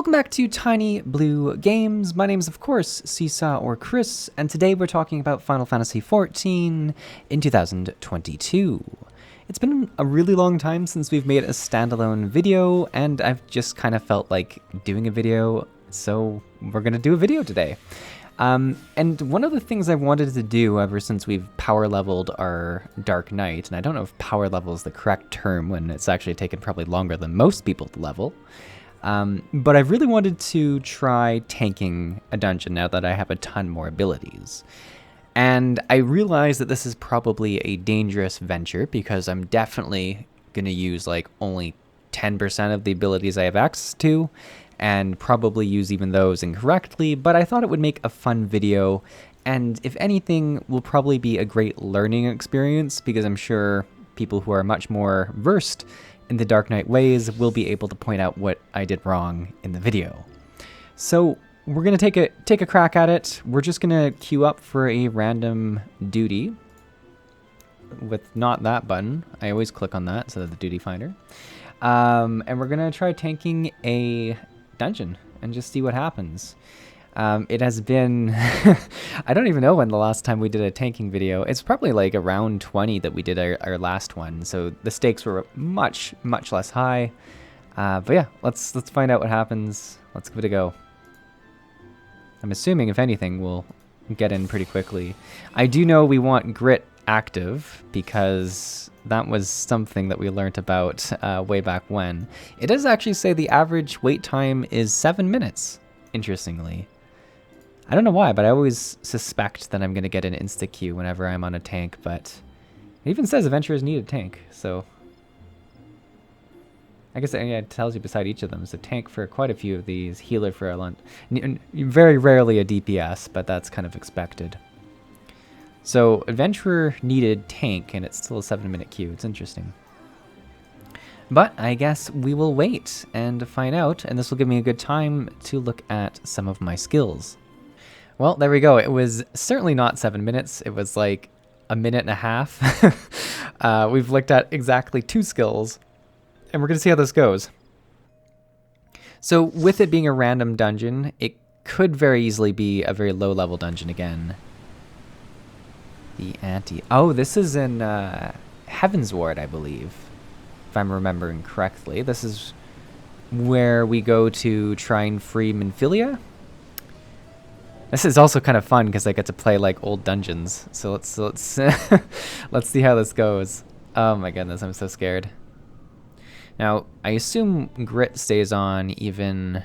Welcome back to Tiny Blue Games. My name is, of course, Csaw or Chris, and today we're talking about Final Fantasy XIV in 2022. It's been a really long time since we've made a standalone video, and I've just kind of felt like doing a video, so we're going to do a video today. And one of the things I've wanted to do ever since we've power leveled our Dark Knight, and I don't know if power level is the correct term when it's actually taken probably longer than most people to level, but I've really wanted to try tanking a dungeon now that I have a ton more abilities. And I realize that this is probably a dangerous venture because I'm definitely going to use like only 10% of the abilities I have access to, and probably use even those incorrectly, but I thought it would make a fun video, and if anything, will probably be a great learning experience because I'm sure people who are much more versed in the Dark Knight ways will be able to point out what I did wrong in the video. So we're going to take a crack at it. We're just going to queue up for a random duty with not that button. I always click on that instead of the duty finder. And we're going to try tanking a dungeon and just see what happens. It has been, I don't even know when the last time we did a tanking video. It's probably like around 20 that we did our last one. So the stakes were much less high. But yeah, let's find out what happens. Let's give it a go. I'm assuming, if anything, we'll get in pretty quickly. I do know we want grit active because that was something that we learned about way back when. It does actually say the average wait time is 7 minutes, interestingly. I don't know why, but I always suspect that I'm going to get an insta-queue whenever I'm on a tank, but it even says adventurers need a tank, so I guess it tells you beside each of them. It's a tank for quite a few of these, healer for a lot, very rarely a DPS, but that's kind of expected. So adventurer needed tank, and it's still a 7-minute queue. It's interesting. But I guess we will wait and find out, and this will give me a good time to look at some of my skills. Well, there we go. It was certainly not 7 minutes. It was like a minute and a half. We've looked at exactly 2 skills, and we're going to see how this goes. So with it being a random dungeon, it could very easily be a very low-level dungeon again. Oh, this is in Heavensward, I believe, if I'm remembering correctly. This is where we go to try and free Minfilia. This is also kind of fun because I get to play like old dungeons. So let's let's see how this goes. Oh my goodness, I'm so scared. Now I assume grit stays on even.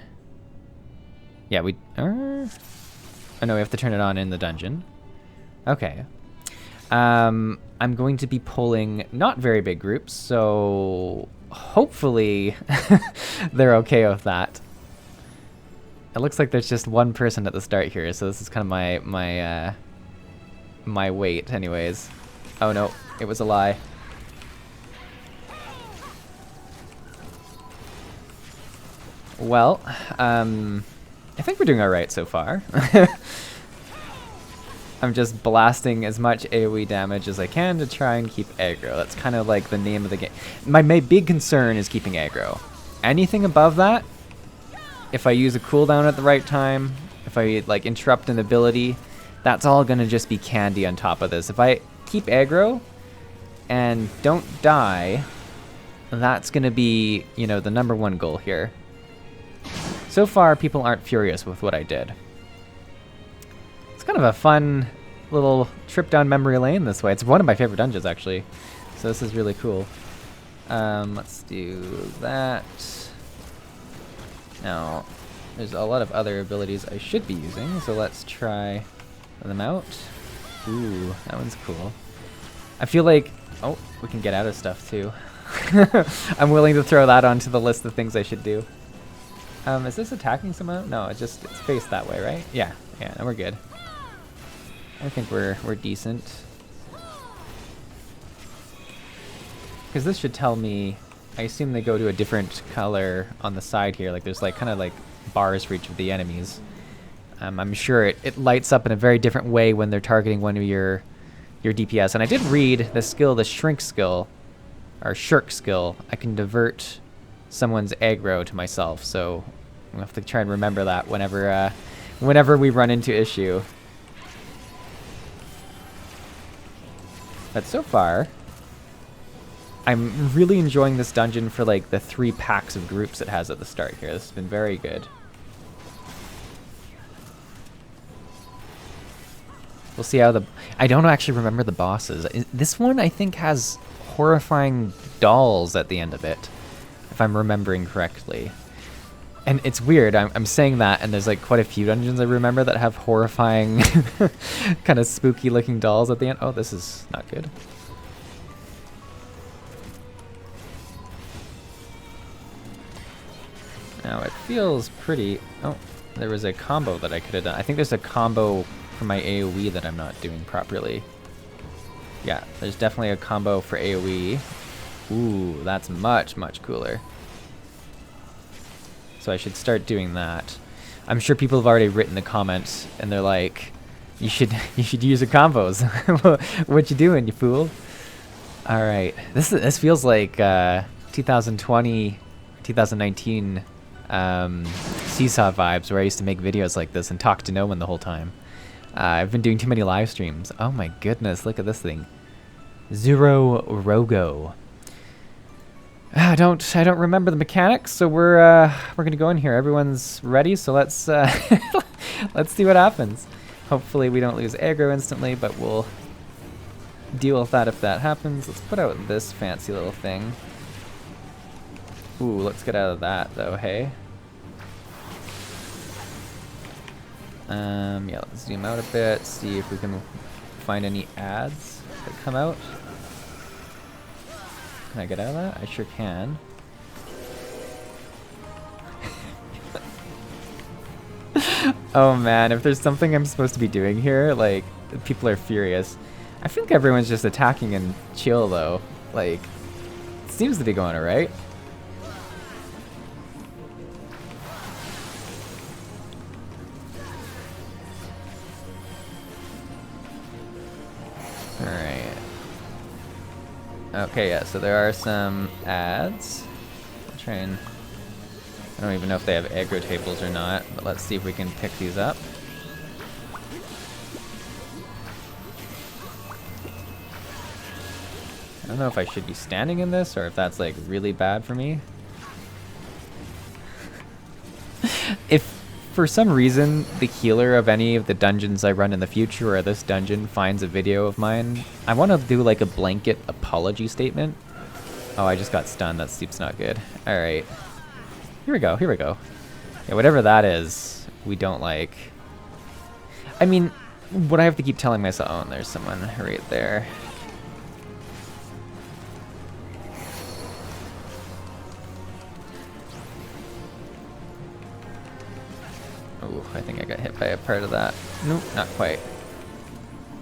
Yeah, we. Oh no, we have to turn it on in the dungeon. Okay. I'm going to be pulling not very big groups, so hopefully they're okay with that. It looks like there's just one person at the start here, so this is kind of my wait anyways. Oh no, it was a lie. Well, I think we're doing alright so far. I'm just blasting as much AoE damage as I can to try and keep aggro. That's kind of like the name of the game. My big concern is keeping aggro. Anything above that, if I use a cooldown at the right time, if I like interrupt an ability, that's all gonna just be candy on top of this. If I keep aggro and don't die, that's gonna be, you know, the #1 goal here. So far, people aren't furious with what I did. It's kind of a fun little trip down memory lane this way. It's one of my favorite dungeons, actually. So this is really cool. Let's do that. Now, there's a lot of other abilities I should be using, so let's try them out. Ooh, that one's cool. I feel like, oh, we can get out of stuff too. I'm willing to throw that onto the list of things I should do. Is this attacking someone? No, it's faced that way, right? Yeah, no, we're good. I think we're decent. Because this should tell me, I assume they go to a different color on the side here. Like there's like kind of like bars for each of the enemies. I'm sure it lights up in a very different way when they're targeting one of your DPS. And I did read the skill, the shrink skill, or shirk skill. I can divert someone's aggro to myself. So We'll have to try and remember that whenever we run into issue. But so far, I'm really enjoying this dungeon for like the 3 packs of groups it has at the start here. This has been very good. We'll see how I don't actually remember the bosses. This one, I think, has horrifying dolls at the end of it, if I'm remembering correctly. And it's weird, I'm saying that, and there's like quite a few dungeons I remember that have horrifying, kind of spooky looking dolls at the end. Oh, this is not good. Now it feels pretty... Oh, there was a combo that I could have done. I think there's a combo for my AoE that I'm not doing properly. Yeah, there's definitely a combo for AoE. Ooh, that's much, much cooler. So I should start doing that. I'm sure people have already written the comments and they're like, you should use the combos. What you doing, you fool? All right, this feels like 2020, 2019 Csaw vibes, where I used to make videos like this and talk to no one the whole time. I've been doing too many live streams. Oh my goodness, look at this thing. Zero Rogo. I don't remember the mechanics, so we're gonna go in here. Everyone's ready, so let's let's see what happens. Hopefully we don't lose aggro instantly, but we'll deal with that if that happens. Let's put out this fancy little thing. Ooh, let's get out of that though, hey? Yeah, let's zoom out a bit, see if we can find any ads that come out. Can I get out of that? I sure can. Oh man, if there's something I'm supposed to be doing here, like, people are furious. I feel like everyone's just attacking and chill though. Like, it seems to be going alright. Alright. Okay, yeah, so there are some ads. I'll try and... I don't even know if they have aggro tables or not, but let's see if we can pick these up. I don't know if I should be standing in this or if that's like really bad for me. If for some reason the healer of any of the dungeons I run in the future or this dungeon finds a video of mine, I want to do like a blanket apology statement. Oh, I just got stunned. That steep's not good. All right. Here we go. Here we go. Yeah, whatever that is, we don't like. I mean, what I have to keep telling myself... Oh, and there's someone right there. Oh, I think I got hit by a part of that. Nope, not quite.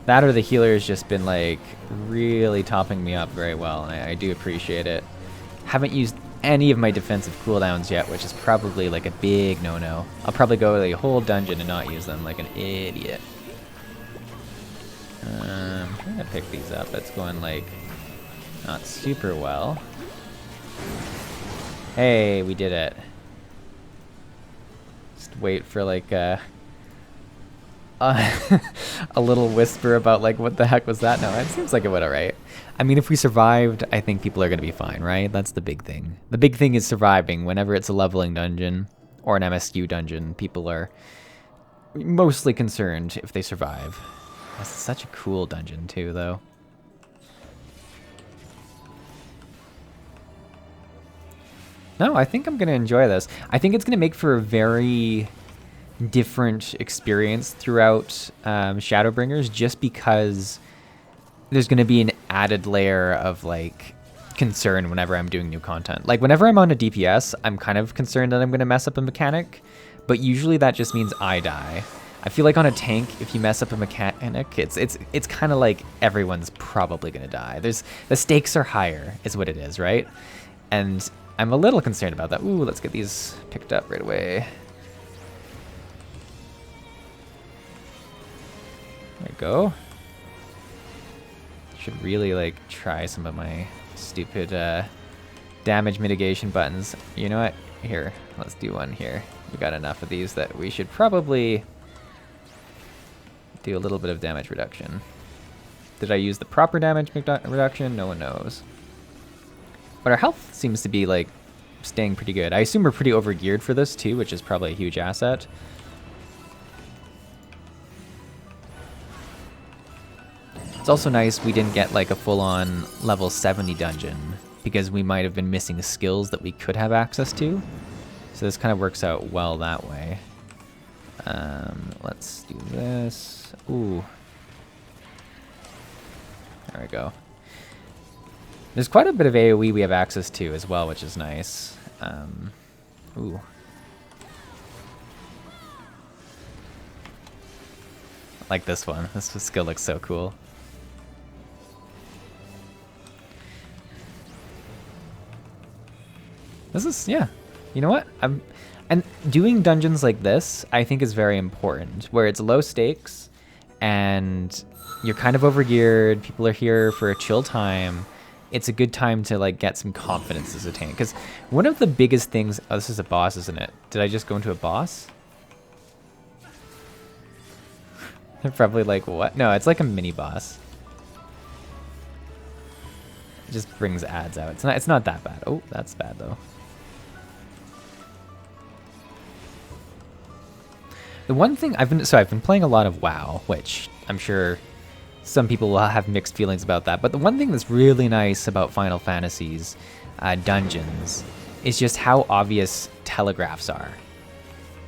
That or the healer has just been, like, really topping me up very well, and I do appreciate it. Haven't used any of my defensive cooldowns yet, which is probably, like, a big no-no. I'll probably go the whole dungeon and not use them like an idiot. I'm trying to pick these up. It's going, like, not super well. Hey, we did it. Just wait for, like, a little whisper about, like, what the heck was that? No, it seems like it went alright. I mean, if we survived, I think people are going to be fine, right? That's the big thing. The big thing is surviving. Whenever it's a leveling dungeon or an MSQ dungeon, people are mostly concerned if they survive. That's such a cool dungeon, too, though. No, I think I'm going to enjoy this. I think it's going to make for a very different experience throughout Shadowbringers, just because there's going to be an added layer of, like, concern whenever I'm doing new content. Like, whenever I'm on a DPS, I'm kind of concerned that I'm going to mess up a mechanic, but usually that just means I die. I feel like on a tank, if you mess up a mechanic, it's kind of like everyone's probably going to die. The stakes are higher, is what it is, right? And I'm a little concerned about that. Ooh, let's get these picked up right away. There we go. Should really, like, try some of my stupid damage mitigation buttons. You know what? Here, let's do one here. We got enough of these that we should probably do a little bit of damage reduction. Did I use the proper damage reduction? No one knows. But our health seems to be, like, staying pretty good. I assume we're pretty over-geared for this, too, which is probably a huge asset. It's also nice we didn't get, like, a full-on level 70 dungeon, because we might have been missing skills that we could have access to. So this kind of works out well that way. Let's do this. Ooh. There we go. There's quite a bit of AoE we have access to as well, which is nice. Ooh. I like this one. This skill looks so cool. This is, yeah. You know what? And doing dungeons like this, I think, is very important, where it's low stakes and you're kind of overgeared, people are here for a chill time. It's a good time to, like, get some confidence as a tank. Because one of the biggest things... Oh, this is a boss, isn't it? Did I just go into a boss? They're probably like, what? No, it's like a mini boss. It just brings ads out. It's not that bad. Oh, that's bad, though. The one thing I've been playing a lot of WoW, which I'm sure some people will have mixed feelings about that. But the one thing that's really nice about Final Fantasy's dungeons is just how obvious telegraphs are,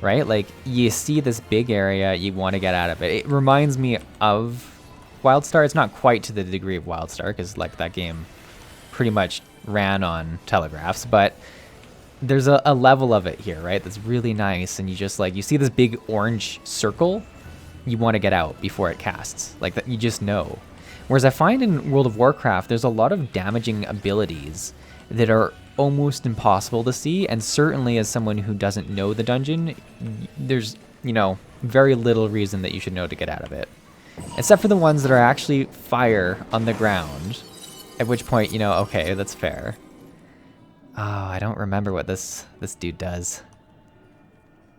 right? Like, you see this big area, you want to get out of it. It reminds me of WildStar. It's not quite to the degree of WildStar, because, like, that game pretty much ran on telegraphs, but there's a level of it here, right? That's really nice, and you just, like, you see this big orange circle, you want to get out before it casts. Like, that, you just know. Whereas I find in World of Warcraft, there's a lot of damaging abilities that are almost impossible to see, and certainly as someone who doesn't know the dungeon, there's, you know, very little reason that you should know to get out of it. Except for the ones that are actually fire on the ground, at which point, you know, okay, that's fair. Oh, I don't remember what this dude does.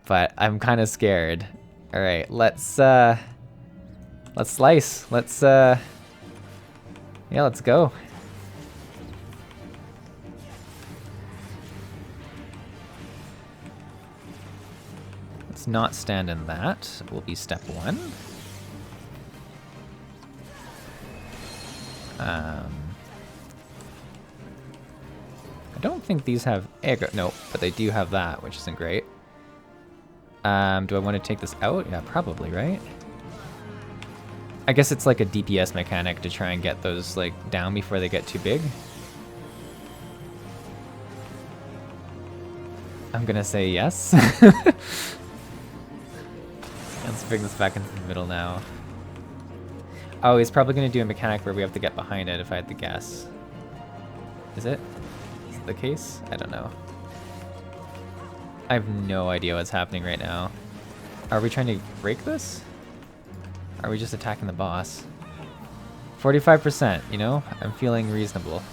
But I'm kind of scared. All right, let's slice. Yeah, let's go. Let's not stand in that. Will be step one. I don't think these have aggro. No, but they do have that, which isn't great. Do I want to take this out? Yeah, probably, right? I guess it's like a DPS mechanic to try and get those, like, down before they get too big. I'm gonna say yes. Let's bring this back into the middle now. Oh, he's probably gonna do a mechanic where we have to get behind it, if I had to guess. Is it? Is it the case? I don't know. I have no idea what's happening right now. Are we trying to break this? Are we just attacking the boss? 45%, you know? I'm feeling reasonable.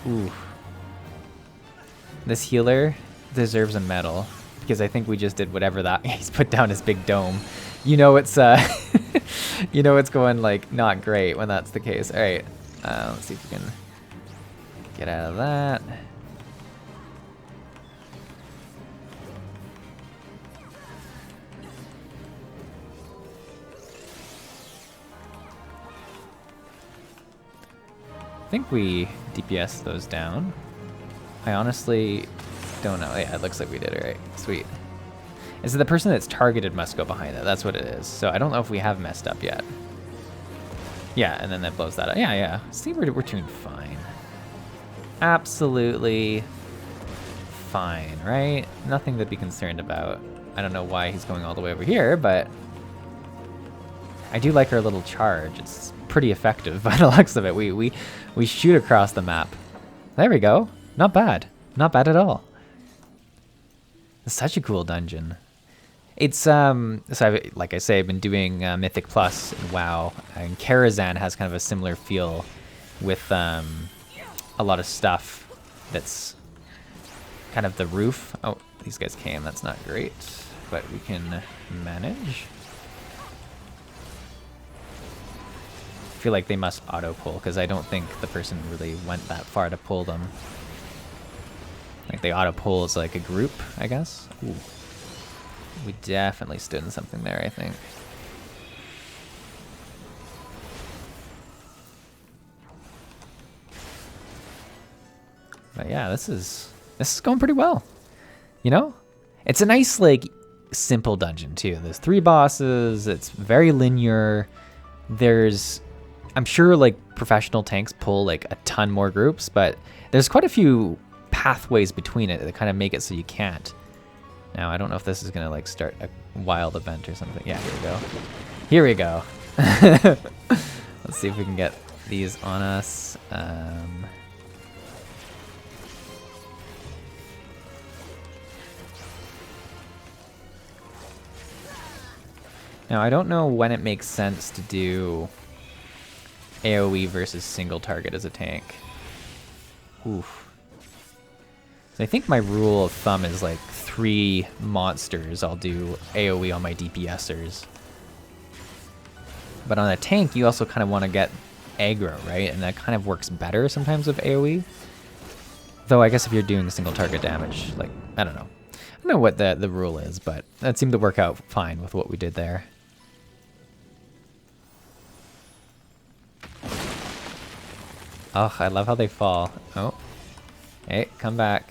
Ooh. This healer deserves a medal, because I think we just did whatever that... He's put down his big dome. You know it's, you know it's going, like, not great when that's the case. Alright, let's see if we can get out of that. I think we DPS those down. I honestly don't know. Yeah, it looks like we did it right. Sweet. Is it the person that's targeted must go behind it? That's what it is. So I don't know if we have messed up yet. Yeah, and then that blows that up. Yeah, yeah. See, we're doing fine. Absolutely fine, right? Nothing to be concerned about. I don't know why he's going all the way over here, but I do like our little charge. It's pretty effective by the looks of it. We shoot across the map. There we go. Not bad. Not bad at all. It's such a cool dungeon. It's so like I say, I've been doing Mythic Plus and WoW, and Karazhan has kind of a similar feel with a lot of stuff that's kind of the roof. Oh, these guys came. That's not great, but we can manage. I feel like they must auto-pull, because I don't think the person really went that far to pull them. Like, they auto-pull as, like, a group, I guess. Ooh. We definitely stood in something there, I think. But yeah, this is going pretty well. You know? It's a nice, like, simple dungeon, too. There's 3 bosses. It's very linear. I'm sure, like, professional tanks pull, like, a ton more groups, but there's quite a few pathways between it that kind of make it so you can't. Now, I don't know if this is going to, like, start a wild event or something. Yeah, here we go. Here we go. Let's see if we can get these on us. Now, I don't know when it makes sense to do AoE versus single target as a tank. Oof. So I think my rule of thumb is like 3 monsters, I'll do AoE on my DPSers. But on a tank, you also kind of want to get aggro, right? And that kind of works better sometimes with AoE. Though I guess if you're doing single target damage, like, I don't know. I don't know what the rule is, but that seemed to work out fine with what we did there. Oh, I love how they fall. Oh. Hey, come back.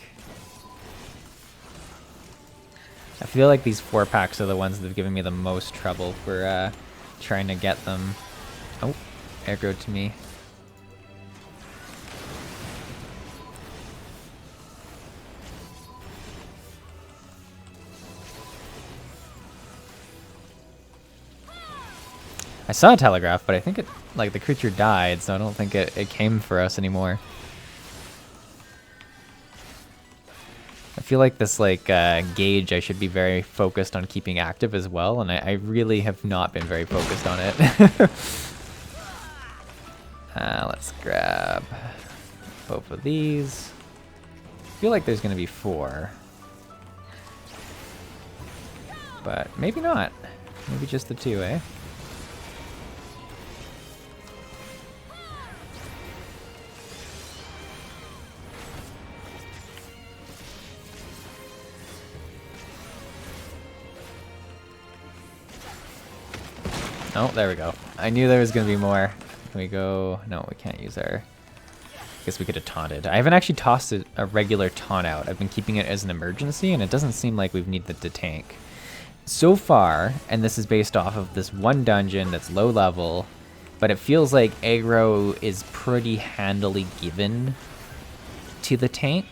I feel like these 4-packs are the ones that have given me the most trouble for trying to get them. Oh, aggro to me. I saw a telegraph, but I think the creature died, so I don't think it came for us anymore. I feel like this gauge I should be very focused on keeping active as well, and I really have not been very focused on it. Let's grab both of these. I feel like there's going to be 4. But maybe not. Maybe just the 2, eh? Oh, there we go. I knew there was going to be more. Can we go? No, we can't use our... I guess we could have taunted. I haven't actually tossed a regular taunt out. I've been keeping it as an emergency, and it doesn't seem like we've needed to tank. So far, and this is based off of this one dungeon that's low level, but it feels like aggro is pretty handily given to the tank,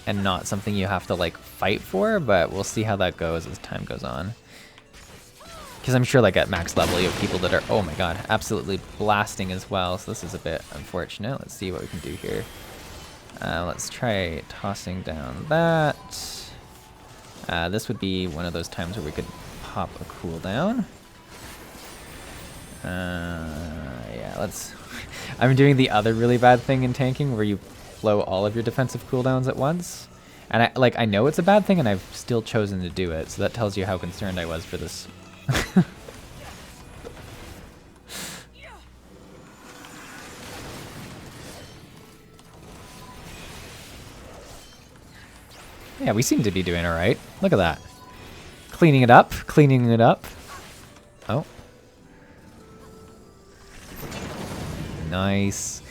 and not something you have to, like, fight for, but we'll see how that goes as time goes on. Because I'm sure, like, at max level, you have people that are, oh my god, absolutely blasting as well, so this is a bit unfortunate. Let's see what we can do here. Let's try tossing down that. This would be one of those times where we could pop a cooldown. Yeah, let's... I'm doing the other really bad thing in tanking, where you blow all of your defensive cooldowns at once. And I know it's a bad thing, and I've still chosen to do it, so that tells you how concerned I was for this. Yeah, we seem to be doing alright. Look at that. Cleaning it up, cleaning it up. Oh. Nice.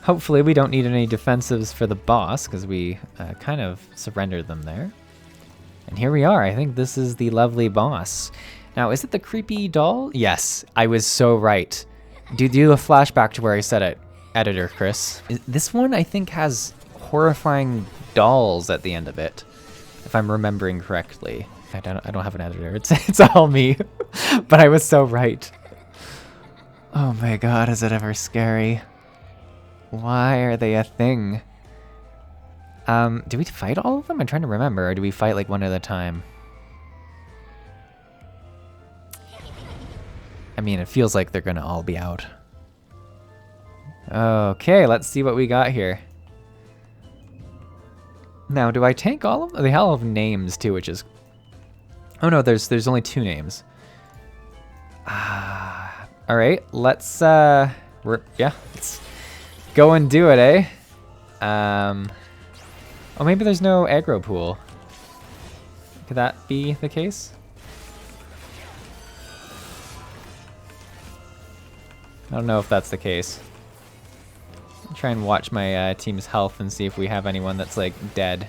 Hopefully we don't need any defensives for the boss, because we kind of surrendered them there. And here we are. I think this is the lovely boss. Now, is it the creepy doll? Yes, I was so right. Do a flashback to where I said it, editor Chris. This one, I think, has horrifying dolls at the end of it, if I'm remembering correctly. I don't have an editor. It's all me. But I was so right. Oh my god, is it ever scary? Why are they a thing? Do we fight all of them? I'm trying to remember. Or do we fight like one at a time? I mean, it feels like they're gonna all be out. Okay, let's see what we got here. Now, do I tank all of them? They all have names too, which is... Oh no, there's only 2 names. All right, let's let's go and do it, eh? Oh, maybe there's no aggro pool. Could that be the case? I don't know if that's the case. I'll try and watch my team's health and see if we have anyone that's like dead.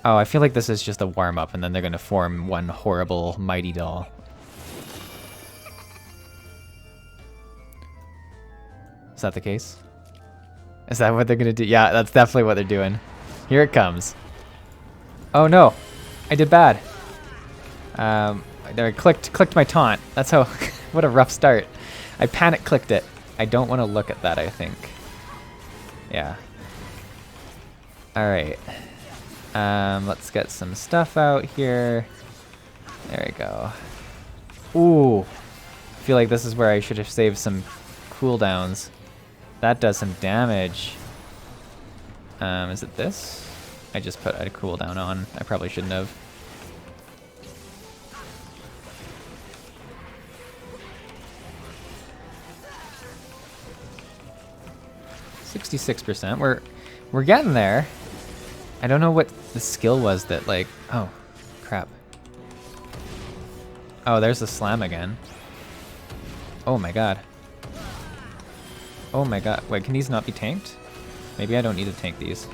Oh, I feel like this is just a warm-up and then they're gonna form one horrible mighty doll. Is that the case? Is that what they're gonna do? Yeah, that's definitely what they're doing. Here it comes. Oh no, I did bad. There, I clicked my taunt. That's how, what a rough start. I panic clicked it. I don't want to look at that, I think. Yeah. All right. Let's get some stuff out here. There we go. Ooh. I feel like this is where I should have saved some cooldowns. That does some damage. Is it this? I just put a cooldown on. I probably shouldn't have. %. We're getting there. I don't know what the skill was that like, oh, crap. Oh, there's the slam again. Oh my god. Oh my god. Wait, can these not be tanked? Maybe I don't need to tank these.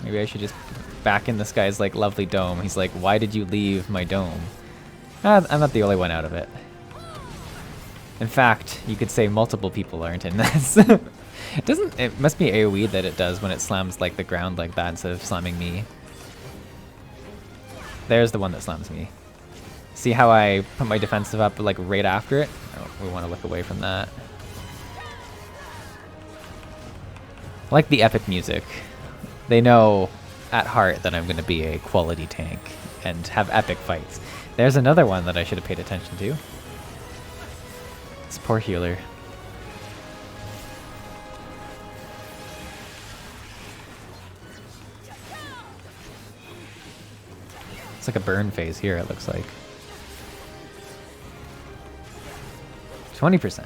Maybe I should just back in this guy's like lovely dome. He's like, why did you leave my dome? I'm not the only one out of it. In fact, you could say multiple people aren't in this. It must be AoE that it does when it slams like the ground like that instead of slamming me. There's the one that slams me. See how I put my defensive up like right after it? Oh, we want to look away from that. I like the epic music. They know at heart that I'm going to be a quality tank and have epic fights. There's another one that I should have paid attention to. This poor healer. It's like a burn phase here, it looks like. 20%.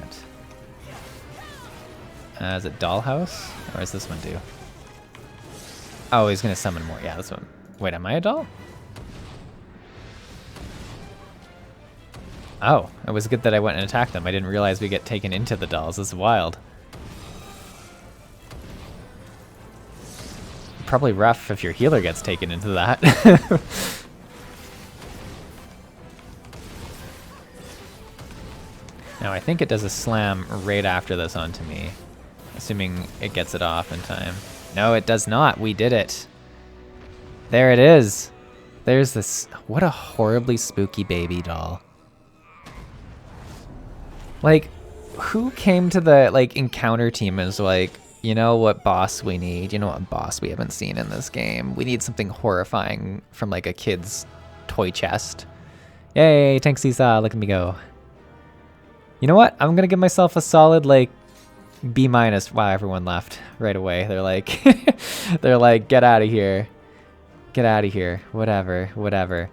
Is it Dollhouse? Or is this one do? Oh, he's gonna summon more. Yeah, this one. Wait, am I a doll? Oh, it was good that I went and attacked them. I didn't realize we get taken into the dolls. This is wild. Probably rough if your healer gets taken into that. Now, I think it does a slam right after this onto me. Assuming it gets it off in time. No, it does not. We did it. There it is. There's this... What a horribly spooky baby doll. Like, who came to the, like, encounter team and was like, you know what boss we need? You know what boss we haven't seen in this game? We need something horrifying from, like, a kid's toy chest. Yay, tank Csaw, look at me go. You know what? I'm gonna give myself a solid, like, B-. Wow, everyone left right away. They're like, they're like, get out of here. Get out of here. Whatever, whatever.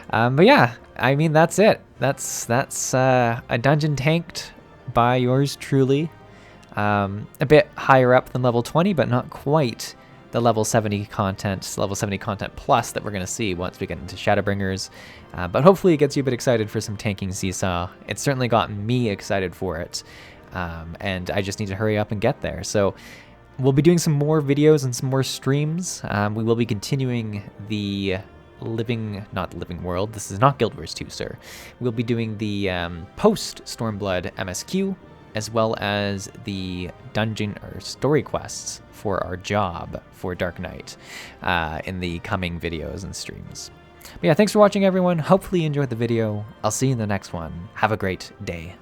But yeah, I mean, that's it. That's a dungeon tanked by yours truly. A bit higher up than level 20, but not quite the level 70 content, level 70 content plus that we're going to see once we get into Shadowbringers. But hopefully it gets you a bit excited for some tanking Csaw. It certainly got me excited for it. And I just need to hurry up and get there. So we'll be doing some more videos and some more streams. We will be continuing the not Living World. This is not Guild Wars 2, sir. We'll be doing the post Stormblood MSQ, as well as the dungeon or story quests for our job for Dark Knight in the coming videos and streams. But yeah, thanks for watching, everyone. Hopefully you enjoyed the video. I'll see you in the next one. Have a great day.